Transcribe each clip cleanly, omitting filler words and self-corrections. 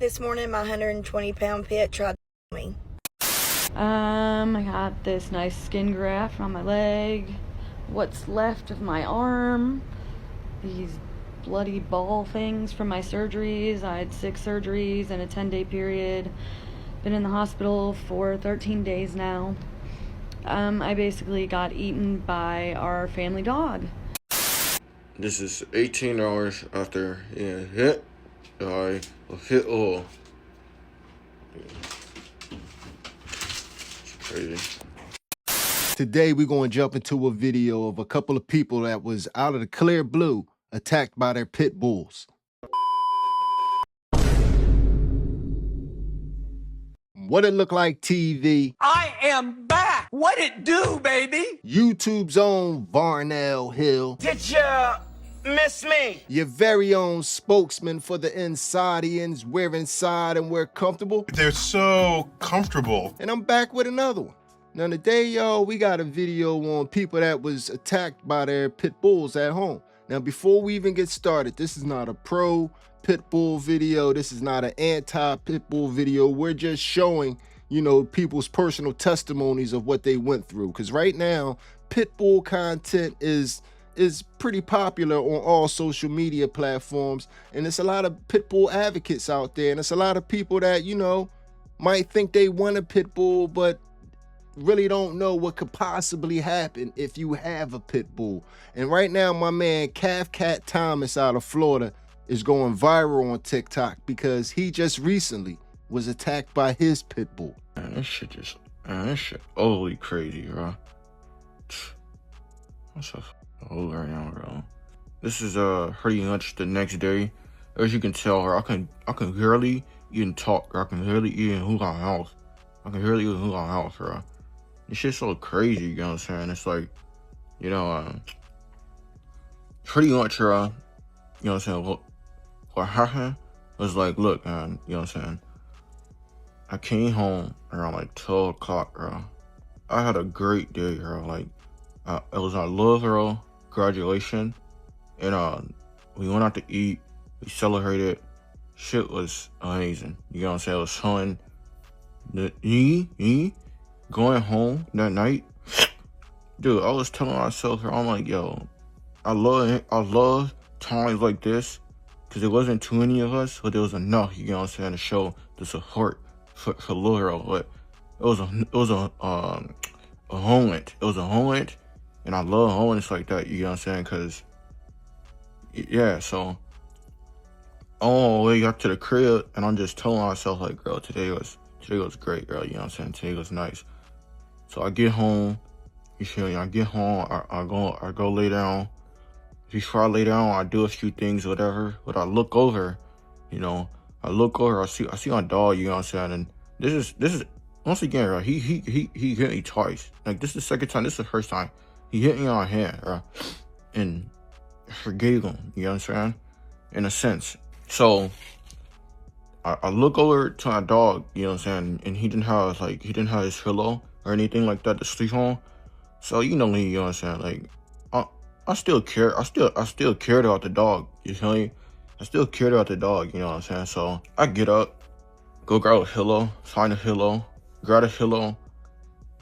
This morning, my 120-pound pet tried to kill me. I got this nice skin graft on my leg, what's left of my arm, these bloody ball things from my surgeries. I had 6 surgeries in a 10-day period. Been in the hospital for 13 days now. I basically got eaten by our family dog. This is 18 hours after being hit by a pit bull. It's crazy. Today we're going to jump into a video of a couple of people that was out of the clear blue attacked by their pit bulls. What it look like TV? I am back! What it do, baby? YouTube's own Varnell Hill. Did ya miss me? Your very own spokesman for the Insodians. We're inside and we're comfortable. They're so comfortable. And I'm back with another one. Now today, y'all, we got a video on people that was attacked by their pit bulls at home. Now, before we even get started, this is not a pro pit bull video. This is not an anti-pit bull video. We're just showing, you know, people's personal testimonies of what they went through. Because right now, pit bull content is pretty popular on all social media platforms. And there's a lot of pit bull advocates out there. And it's a lot of people that, you know, might think they want a pit bull, but really don't know what could possibly happen if you have a pit bull. And right now, my man Calf Cat Thomas out of Florida is going viral on TikTok because he just recently was attacked by his pit bull. Man, this shit overly crazy, bro. I'm so old right now, bro. This is pretty much the next day. As you can tell, I can barely even talk. I can barely even move my house. Bro. This shit's so crazy, you know what I'm saying? It's like, you know, pretty much, you know what I'm saying, what happened was like, look, man, you know what I'm saying? I came home around like 12 o'clock, bro. I had a great day, bro. Like, it was our little girl graduation, and we went out to eat, we celebrated. Shit was amazing, you know what I'm saying? It was fun. Going home that night, dude, I was telling myself, I'm like, yo, I love times like this, because there wasn't too many of us, but there was enough, you know what I'm saying, to show the support for Lil Girl. But it was a moment. It was a moment, and I love moments like that, you know what I'm saying, because, yeah, so, on my way up to the crib, and I'm just telling myself, like, girl, today was great, girl, you know what I'm saying, today was nice. So I get home, you feel me? I get home, I go lay down. Before I lay down, I do a few things, whatever. But I look over, you know, I see my dog, you know what I'm saying? And this is once again, right? He hit me twice. Like, this is the second time. This is the first time he hit me on my hand, right? And I forgave him, you know what I'm saying? In a sense. So I look over to my dog, you know what I'm saying? And he didn't have his pillow or anything like that to sleep on. So, you know me, you know what I'm saying? Like, I still cared about the dog, you feel me? I still cared about the dog, you know what I'm saying? So I get up, go grab a pillow, find a pillow, grab a pillow,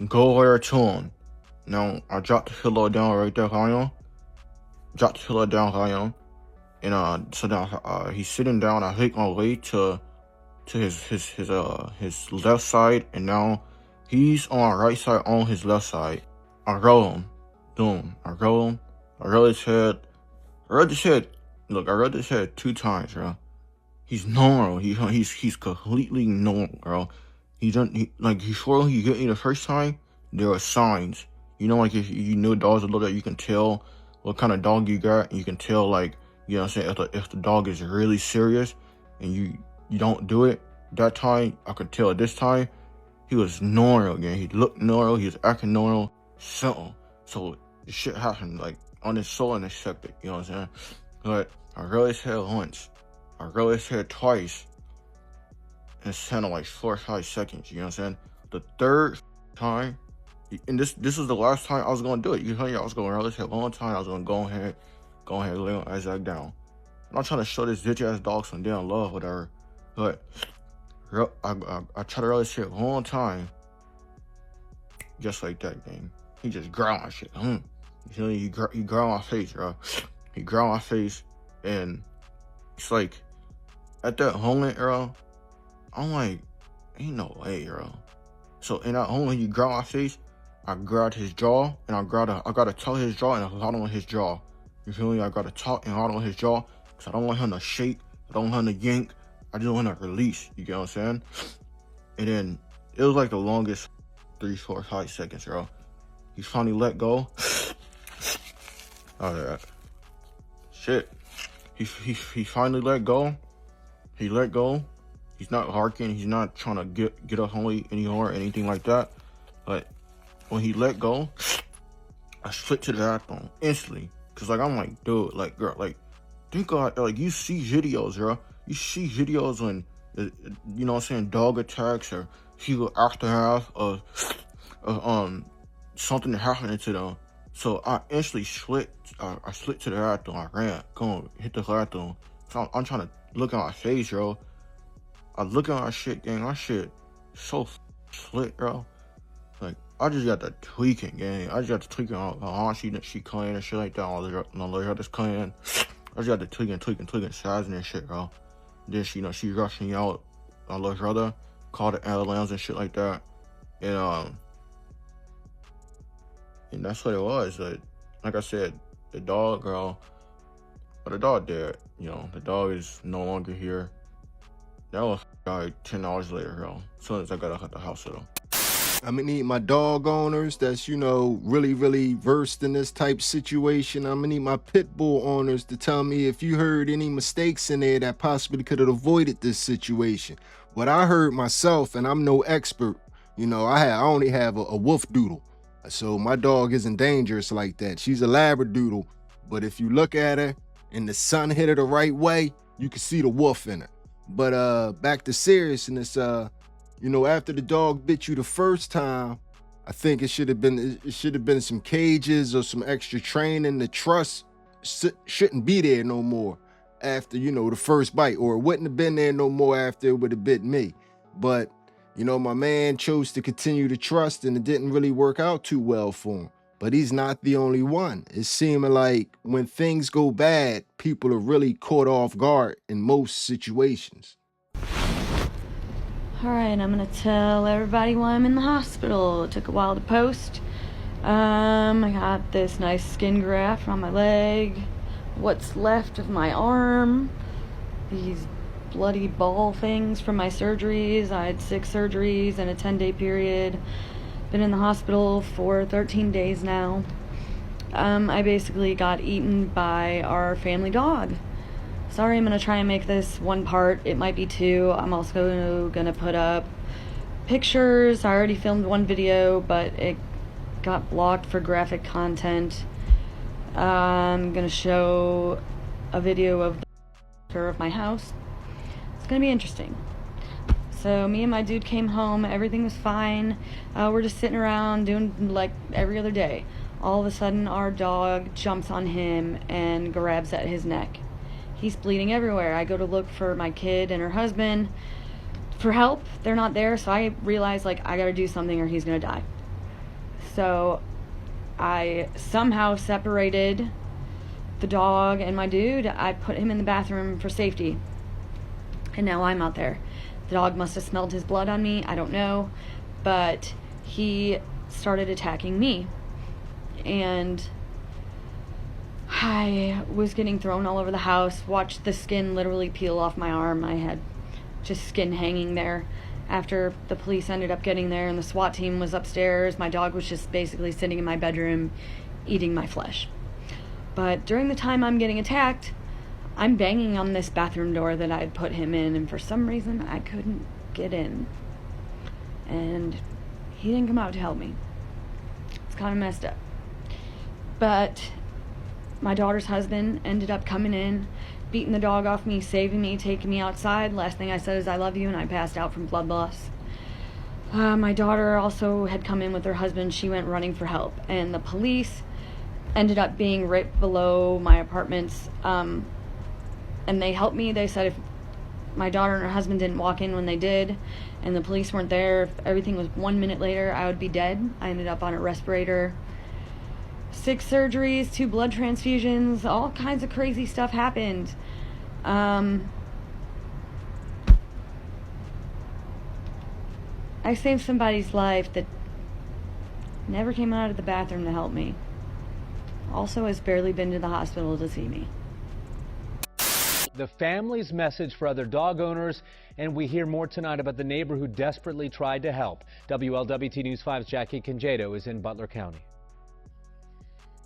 go over to him. Now, I drop the pillow down right there, and so now he's sitting down. I make my way to his left side, and now he's on the right side on his left side. I roll him. Boom. I roll him. I roll his head. Look, I rubbed his head 2 times, bro. He's normal. He's completely normal, bro. He swore he hit me the first time, there were signs. You know, like, if you knew dogs a little bit, you can tell what kind of dog you got. And you can tell, like, you know what I'm saying, if the dog is really serious and you don't do it. That time, I could tell. This time, he was normal again. He looked normal. He was acting normal. So the shit happened, like, on his soul unexpected, you know what I'm saying? But I rubbed his head once. I rubbed his head twice. And it's kind of like 4 or 5 seconds, you know what I'm saying? The third time, and this was the last time I was going to do it. You know, I was going to rub his head one time. I was going to go ahead, lay on Isaac down. I'm not trying to show this bitch ass dog some damn love, whatever. But I tried to rub his shit one time, just like that, gang. He just grabbed my shit. You know, he grabbed my face, bro. He grabbed my face, and it's like, at that moment, bro, I'm like, ain't no way, bro. So in that moment, he grabbed my face, I grabbed his jaw, and I gotta tug his jaw and hold on his jaw. You feel me? I gotta talk and hold on his jaw, because I don't want him to shake, I don't want him to yank, I just want to release, you get what I'm saying? And then, it was like the longest 3, 4, 5 seconds, bro. He finally let go. Oh, yeah. Shit. He finally let go. He let go. He's not harking. He's not trying to get up on me anymore or anything like that. But when he let go, I slipped to the bathroom instantly. Cause like I'm like, dude, like girl, like think about like you see videos, bro. You see videos when you know what I'm saying, dog attacks or people aftermath of something happening to them. So I instantly slipped. I slipped to the bathroom. I ran, hit the bathroom. So I'm trying to look at my face, bro. I look at my shit, gang. My shit so slick, bro. Like I just got the tweaking, gang. I just got the tweaking on how she clean and shit like that. All the just clean. I just got the tweaking, sizing and shit, bro. Then she rushed me out. My little brother called the ambulance and shit like that. And that's what it was. Like I said, the dog, girl. But the dog dead. You know, the dog is no longer here. That was like 10 hours later, bro. As soon as I got out of the hospital. I'm gonna need my dog owners that's, you know, really, really versed in this type situation. I'm gonna need my pit bull owners to tell me if you heard any mistakes in there that possibly could have avoided this situation. What I heard myself, and I'm no expert, you know, I only have a wolf doodle. So my dog isn't dangerous like that. She's a Labradoodle, but if you look at her and the sun hit her the right way, you can see the wolf in her. But back to seriousness, you know, after the dog bit you the first time, I think it should have been some cages or some extra training. The trust shouldn't be there no more after, you know, the first bite, or it wouldn't have been there no more after it would have bit me. But, you know, my man chose to continue to trust, and it didn't really work out too well for him. But he's not the only one. It's seeming like when things go bad, people are really caught off guard in most situations. Alright, I'm gonna tell everybody why I'm in the hospital. It took a while to post. I got this nice skin graft on my leg. What's left of my arm. These bloody ball things from my surgeries. I had 6 surgeries in a 10-day period. Been in the hospital for 13 days now. I basically got eaten by our family dog. Sorry, I'm gonna try and make this one part. It might be 2. I'm also gonna put up pictures. I already filmed one video, but it got blocked for graphic content. I'm gonna show a video of the tour of my house. It's gonna be interesting. So me and my dude came home. Everything was fine. We're just sitting around doing like every other day. All of a sudden, our dog jumps on him and grabs at his neck. He's bleeding everywhere. I go to look for my kid and her husband for help. They're not there, so I realize like I gotta do something or he's gonna die. So I somehow separated the dog and my dude. I put him in the bathroom for safety. And now I'm out there. The dog must have smelled his blood on me. I don't know. But he started attacking me. And I was getting thrown all over the house. Watched the skin literally peel off my arm. I had just skin hanging there. After the police ended up getting there and the SWAT team was upstairs, my dog was just basically sitting in my bedroom eating my flesh. But during the time I'm getting attacked, I'm banging on this bathroom door that I had put him in, and for some reason I couldn't get in. And he didn't come out to help me. It's kind of messed up. But my daughter's husband ended up coming in, beating the dog off me, saving me, taking me outside. Last thing I said is I love you, and I passed out from blood loss. My daughter also had come in with her husband. She went running for help, and the police ended up being right below my apartments, and they helped me. They said my daughter and her husband didn't walk in when they did, and the police weren't there. If everything was 1 minute later, I would be dead. I ended up on a respirator. 6 surgeries, 2 blood transfusions, all kinds of crazy stuff happened. I saved somebody's life that never came out of the bathroom to help me. Also has barely been to the hospital to see me. The family's message for other dog owners, and we hear more tonight about the neighbor who desperately tried to help. WLWT News 5's Jackie Congedo is in Butler County.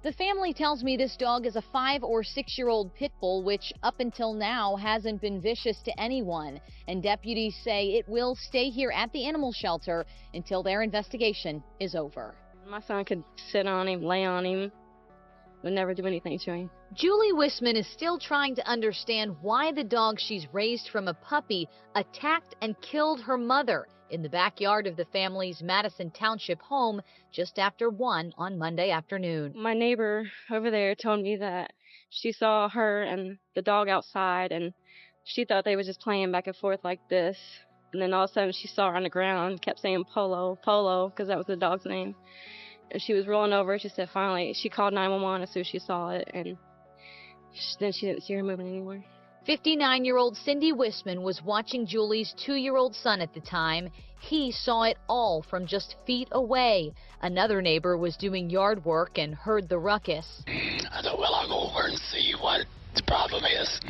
The family tells me this dog is a 5 or 6-year-old pit bull, which up until now hasn't been vicious to anyone. And deputies say it will stay here at the animal shelter until their investigation is over. My son could sit on him, lay on him, would never do anything to him. Julie Wisman is still trying to understand why the dog she's raised from a puppy attacked and killed her mother in the backyard of the family's Madison Township home just after 1 on Monday afternoon. My neighbor over there told me that she saw her and the dog outside, and she thought they were just playing back and forth like this. And then all of a sudden she saw her on the ground, kept saying Polo, Polo, because that was the dog's name. And she was rolling over. She said finally, she called 911 as soon as she saw it, and then she didn't see her moving anymore. 59-year-old Cindy Wisman was watching Julie's 2-year-old son at the time. He saw it all from just feet away. Another neighbor was doing yard work and heard the ruckus. I thought, well, I'll go over and see what the problem is.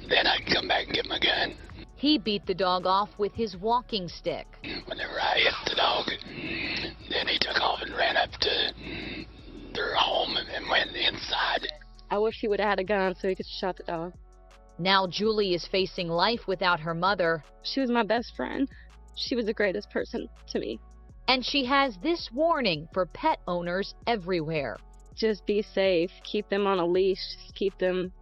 Then I can come back and get my gun. He beat the dog off with his walking stick. Whenever I hit the dog, then he took off and ran up to their home and went inside. I wish he would have had a gun so he could shot the dog. Now Julie is facing life without her mother. She was my best friend. She was the greatest person to me. And she has this warning for pet owners everywhere. Just be safe. Keep them on a leash. Keep them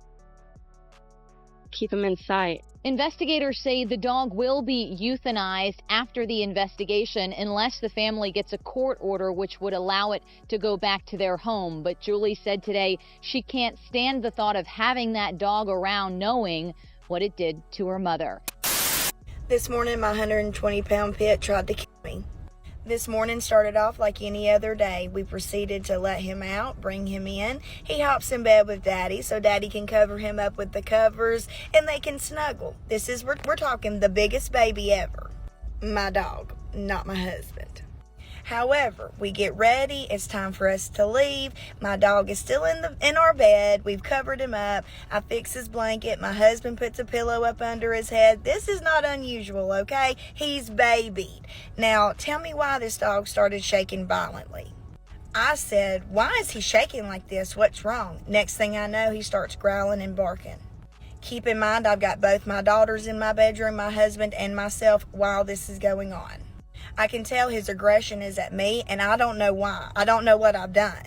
in sight. Investigators say the dog will be euthanized after the investigation unless the family gets a court order which would allow it to go back to their home. But Julie said today she can't stand the thought of having that dog around knowing what it did to her mother. This morning, my 120-pound pit tried to kill me. This morning started off like any other day. We proceeded to let him out, bring him in. He hops in bed with Daddy so Daddy can cover him up with the covers and they can snuggle. We're talking the biggest baby ever. My dog, not my husband. However, we get ready. It's time for us to leave. My dog is still in our bed. We've covered him up. I fix his blanket. My husband puts a pillow up under his head. This is not unusual, okay? He's babied. Now, tell me why this dog started shaking violently. I said, why is he shaking like this? What's wrong? Next thing I know, he starts growling and barking. Keep in mind, I've got both my daughters in my bedroom, my husband and myself while this is going on. I can tell his aggression is at me, and I don't know why. I don't know what I've done.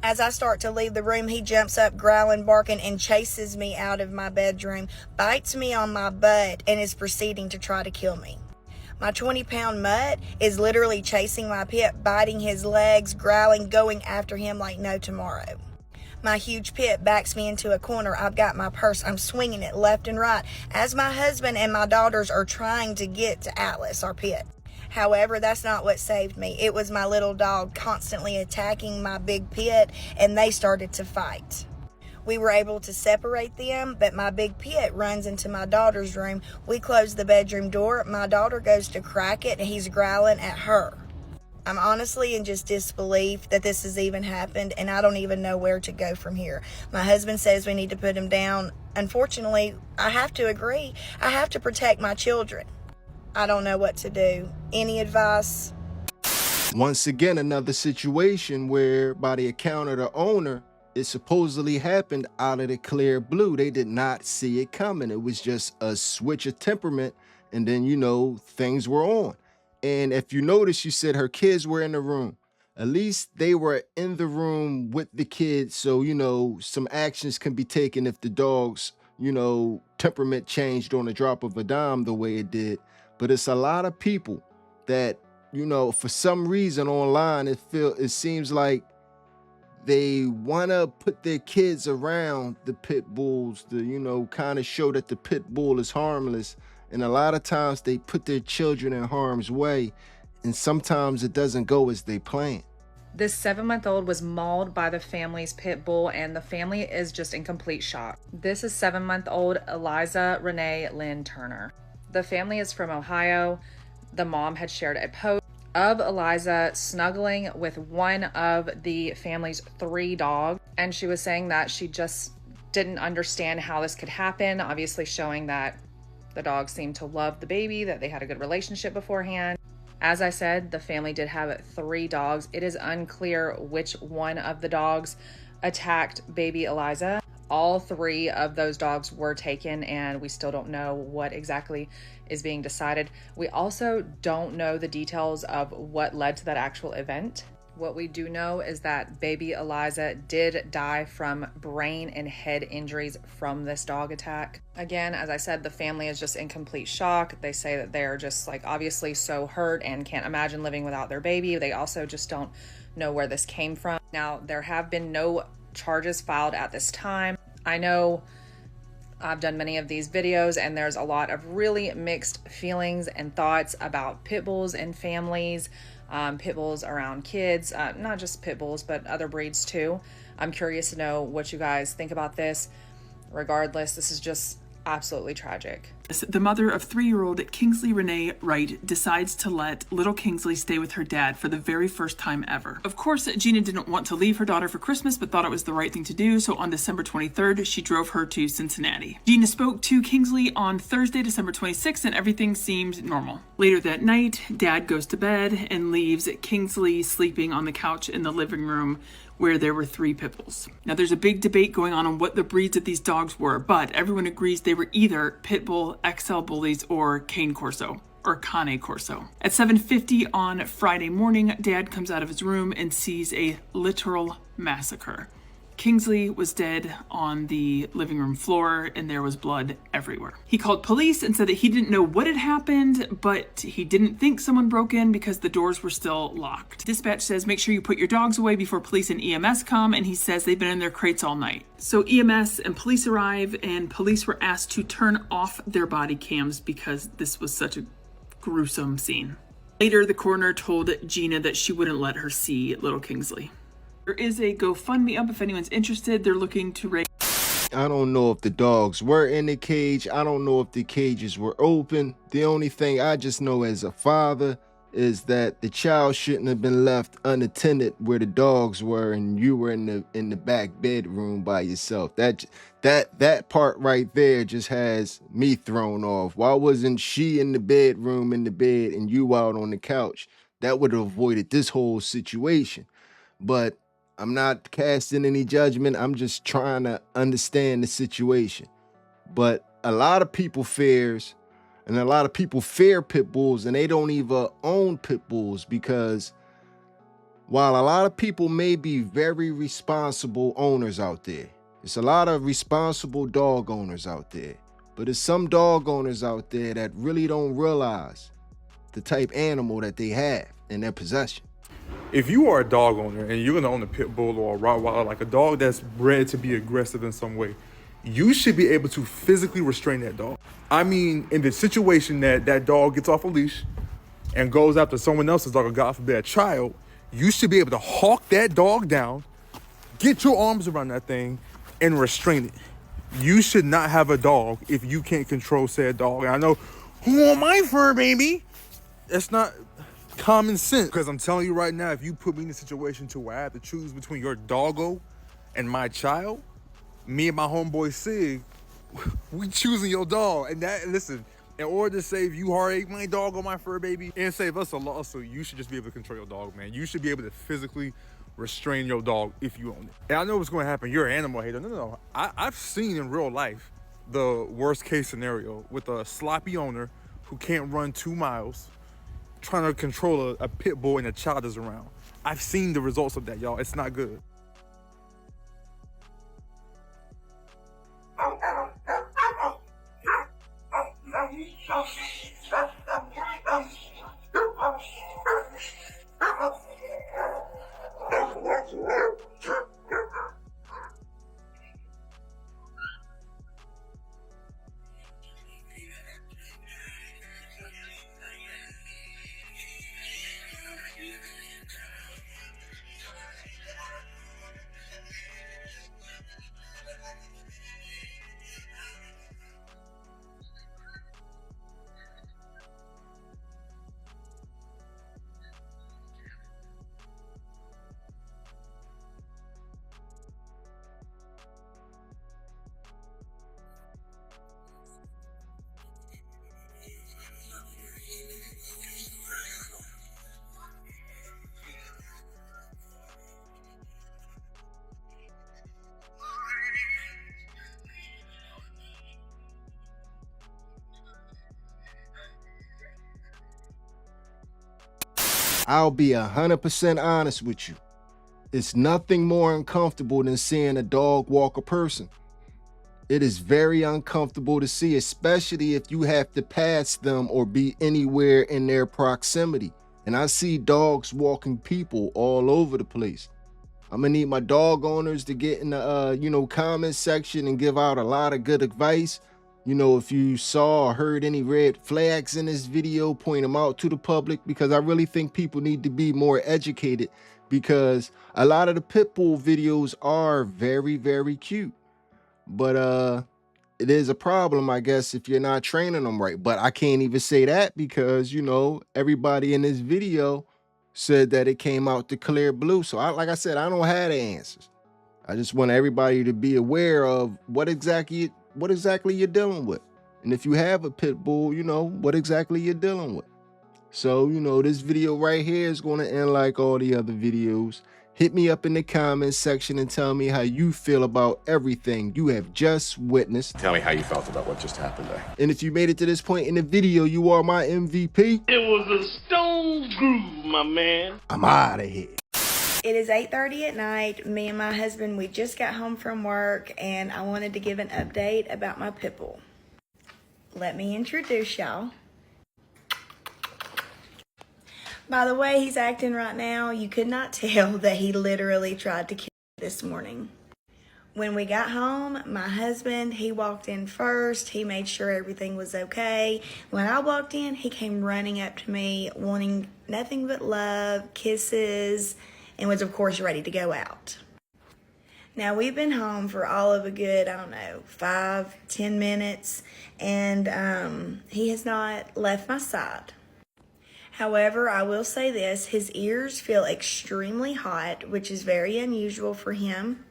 As I start to leave the room, he jumps up, growling, barking, and chases me out of my bedroom, bites me on my butt, and is proceeding to try to kill me. My 20-pound mutt is literally chasing my pit, biting his legs, growling, going after him like no tomorrow. My huge pit backs me into a corner. I've got my purse. I'm swinging it left and right as my husband and my daughters are trying to get to Atlas, our pit. However, that's not what saved me. It was my little dog constantly attacking my big pit, and they started to fight. We were able to separate them, but my big pit runs into my daughter's room. We close the bedroom door. My daughter goes to crack it, and he's growling at her. I'm honestly in just disbelief that this has even happened, and I don't even know where to go from here. My husband says we need to put him down. Unfortunately, I have to agree. I have to protect my children. I don't know what to do. Any advice? Once again, another situation where, by the account of the owner, it supposedly happened out of the clear blue. They did not see it coming. It was just a switch of temperament, and then, things were on. And if you notice, she said her kids were in the room. At least they were in the room with the kids, so, some actions can be taken if the dog's, temperament changed on the drop of a dime the way it did. But it's a lot of people that, for some reason online, it seems like they want to put their kids around the pit bulls to, you know, kind of show that the pit bull is harmless. And a lot of times they put their children in harm's way, and sometimes it doesn't go as they plan. This 7-month-old was mauled by the family's pit bull, and the family is just in complete shock. This is 7-month-old Eliza Renee Lynn Turner. The family is from Ohio. The mom had shared a post of Eliza snuggling with one of the family's 3 dogs, and she was saying that she just didn't understand how this could happen, obviously showing that the dogs seemed to love the baby, that they had a good relationship beforehand. As I said, the family did have 3 dogs. It is unclear which one of the dogs attacked baby Eliza. All 3 of those dogs were taken, and we still don't know what exactly is being decided. We also don't know the details of what led to that actual event. What we do know is that baby Eliza did die from brain and head injuries from this dog attack. Again, as I said, the family is just in complete shock. They say that they're just like obviously so hurt and can't imagine living without their baby. They also just don't know where this came from. Now, there have been no charges filed at this time. I know I've done many of these videos, and there's a lot of really mixed feelings and thoughts about pit bulls and families, pit bulls around kids, not just pit bulls, but other breeds too. I'm curious to know what you guys think about this. Regardless, this is just absolutely tragic. The mother of 3-year-old Kingsley Renee Wright decides to let little Kingsley stay with her dad for the very first time ever. Of course, Gina didn't want to leave her daughter for Christmas, but thought it was the right thing to do, so on December 23rd, she drove her to Cincinnati. Gina spoke to Kingsley on Thursday, December 26th, and everything seemed normal. Later that night, Dad goes to bed and leaves Kingsley sleeping on the couch in the living room where there were 3 pit bulls. Now, there's a big debate going on what the breeds of these dogs were, but everyone agrees they were either pit bull, XL bullies, or Cane Corso, or Cane Corso. At 7:50 on Friday morning, Dad comes out of his room and sees a literal massacre. Kingsley was dead on the living room floor, and there was blood everywhere. He called police and said that he didn't know what had happened, but he didn't think someone broke in because the doors were still locked. Dispatch says make sure you put your dogs away before police and EMS come, and he says they've been in their crates all night. So EMS and police arrive, and police were asked to turn off their body cams because this was such a gruesome scene. Later, the coroner told Gina that she wouldn't let her see little Kingsley. There is a GoFundMe up if anyone's interested. They're looking to raise... I don't know if the dogs were in the cage. I don't know if the cages were open. The only thing I just know as a father is that the child shouldn't have been left unattended where the dogs were, and you were in the back bedroom by yourself. That part right there just has me thrown off. Why wasn't she in the bedroom in the bed and you out on the couch? That would have avoided this whole situation. But I'm not casting any judgment. I'm just trying to understand the situation. But a lot of people fear pit bulls, and they don't even own pit bulls, because while a lot of people may be very responsible owners out there, there's a lot of responsible dog owners out there, but there's some dog owners out there that really don't realize the type animal that they have in their possession. If you are a dog owner and you're going to own a pit bull or a Rottweiler, like a dog that's bred to be aggressive in some way, you should be able to physically restrain that dog. I mean, in the situation that that dog gets off a leash and goes after someone else's dog, or God forbid, a child, you should be able to hawk that dog down, get your arms around that thing, and restrain it. You should not have a dog if you can't control said dog. And I know, who want my fur, baby? That's not common sense. Because I'm telling you right now, if you put me in a situation to where I have to choose between your doggo and my child, me and my homeboy Sig, we choosing your dog. And that, listen, in order to save you heartache, my dog or my fur baby, and save us a lawsuit, you should just be able to control your dog, man. You should be able to physically restrain your dog if you own it. And I know what's going to happen. You're an animal hater. No. I've seen in real life the worst case scenario with a sloppy owner who can't run 2 miles trying to control a pit bull and a child is around. I've seen the results of that, y'all. It's not good. I'll be 100% honest with you. It's nothing more uncomfortable than seeing a dog walk a person. It is very uncomfortable to see, especially if you have to pass them or be anywhere in their proximity. And I see dogs walking people all over the place. I'm gonna need my dog owners to get in the comment section and give out a lot of good advice. If you saw or heard any red flags in this video, point them out to the public, because I really think people need to be more educated, because a lot of the pit bull videos are very, very cute. But it is a problem, I guess, if you're not training them right. But I can't even say that because, everybody in this video said that it came out the clear blue. So like I said, I don't have the answers. I just want everybody to be aware of what exactly you're dealing with. And if you have a pit bull, what exactly you're dealing with. So, this video right here is going to end like all the other videos. Hit me up in the comments section and tell me how you feel about everything you have just witnessed. Tell me how you felt about what just happened there. And if you made it to this point in the video, you are my MVP. It was a stone groove, my man. I'm out of here. It is 8:30 at night. Me and my husband, we just got home from work, and I wanted to give an update about my pit bull. Let me introduce y'all. By the way he's acting right now, you could not tell that he literally tried to kill me this morning. When we got home, my husband, he walked in first. He made sure everything was okay. When I walked in, he came running up to me, wanting nothing but love, kisses, and was, of course, ready to go out. Now, we've been home for all of a good, 5-10 minutes, and he has not left my side. However, I will say this, his ears feel extremely hot, which is very unusual for him.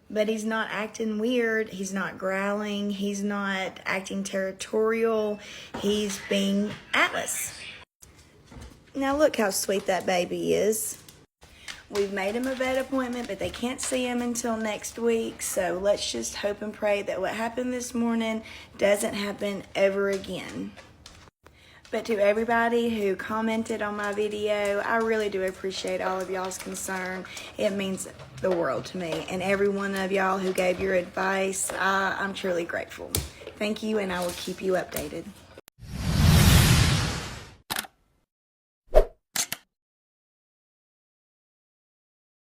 But he's not acting weird, he's not growling, he's not acting territorial, he's being Atlas. Now look how sweet that baby is. We've made him a vet appointment, but they can't see him until next week, so let's just hope and pray that what happened this morning doesn't happen ever again. But to everybody who commented on my video, I really do appreciate all of y'all's concern. It means the world to me. And every one of y'all who gave your advice, I'm truly grateful. Thank you, and I will keep you updated.